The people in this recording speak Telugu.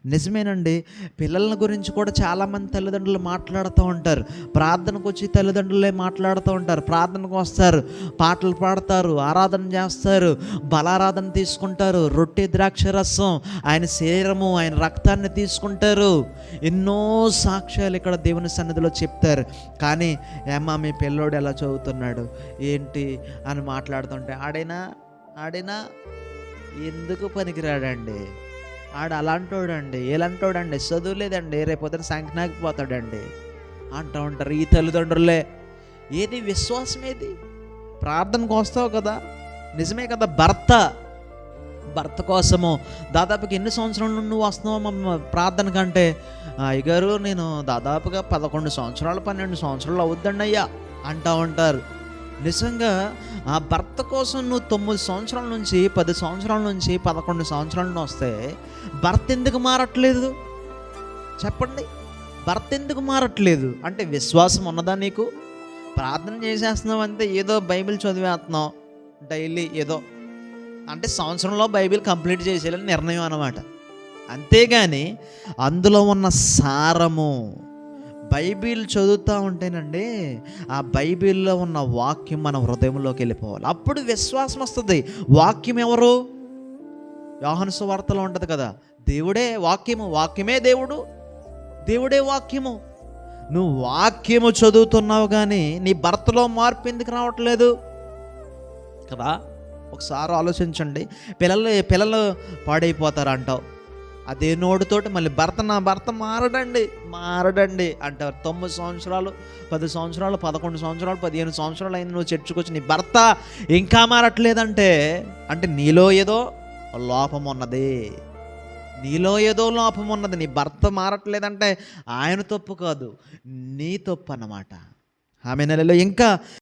నిజమేనండి. పిల్లల గురించి కూడా చాలామంది తల్లిదండ్రులు మాట్లాడుతూ ఉంటారు. ప్రార్థనకు వచ్చి తల్లిదండ్రులే మాట్లాడుతూ ఉంటారు. ప్రార్థనకు వస్తారు, పాటలు పాడతారు, ఆరాధన చేస్తారు, బలారాధన తీసుకుంటారు, రొట్టె ద్రాక్ష రసం, ఆయన శరీరము, ఆయన రక్తాన్ని తీసుకుంటారు. ఎన్నో సాక్ష్యాలు ఇక్కడ దేవుని సన్నిధిలో చెప్తారు. కానీ ఏమ్మా మీ పిల్లోడు ఎలా చదువుతున్నాడు ఏంటి అని మాట్లాడుతుంటే ఆడైనా ఎందుకు పనికిరాడండి, ఆడు అలాంటోడండి, ఎలాంటోడండి, చదువు లేదండి, రేపొద్దున సంఖ్యాకి పోతాడండి అంటూ ఉంటారు ఈ తల్లిదండ్రులే. ఏది విశ్వాసం? ఏది? ప్రార్థనకు వస్తావు కదా, నిజమే కదా. భర్త కోసము దాదాపుగా ఎన్ని సంవత్సరాల నుండి నువ్వు వస్తున్నావు ప్రార్థన కంటే? అయ్యగారు నేను దాదాపుగా 11 సంవత్సరాలు 12 సంవత్సరాలు అవుద్దండి అయ్యా అంటూ ఉంటారు. నిజంగా ఆ భర్త కోసం నువ్వు 9 సంవత్సరాల నుంచి 10 సంవత్సరాల నుంచి 11 సంవత్సరాల నుండి వస్తే భర్త ఎందుకు మారట్లేదు చెప్పండి? భర్త ఎందుకు మారట్లేదు అంటే విశ్వాసం ఉన్నదా నీకు? ప్రార్థన చేసేస్తున్నావు అంతే, ఏదో బైబిల్ చదివేస్తున్నావు డైలీ, ఏదో అంటే సంవత్సరంలో బైబిల్ కంప్లీట్ చేసేయాలని నిర్ణయం అన్నమాట. అంతేగాని అందులో ఉన్న సారము, బైబిల్ చదువుతూ ఉంటేనండి ఆ బైబిల్లో ఉన్న వాక్యం మన హృదయంలోకి వెళ్ళిపోవాలి, అప్పుడు విశ్వాసం వస్తుంది. వాక్యం ఎవరు? యోహాను సువార్తలో ఉంటుంది కదా, దేవుడే వాక్యము, వాక్యమే దేవుడు, దేవుడే వాక్యము. నువ్వు వాక్యము చదువుతున్నావు కానీ నీ భర్తలో మార్పు ఎందుకు రావట్లేదు కదా? ఒకసారి ఆలోచించండి. పిల్లలు పాడైపోతారు అంటావు, అదే నోటితోటి మళ్ళీ నా భర్త మారడండి అంటారు. 9 సంవత్సరాలు 10 సంవత్సరాలు 11 సంవత్సరాలు 15 సంవత్సరాలు అయింది నువ్వు చర్చకొచ్చి, నీ భర్త ఇంకా మారట్లేదంటే అంటే నీలో ఏదో లోపం ఉన్నది, నీ భర్త మారట్లేదంటే ఆయన తప్పు కాదు, నీ తప్పు అన్నమాట. ఆమె నెలలో ఇంకా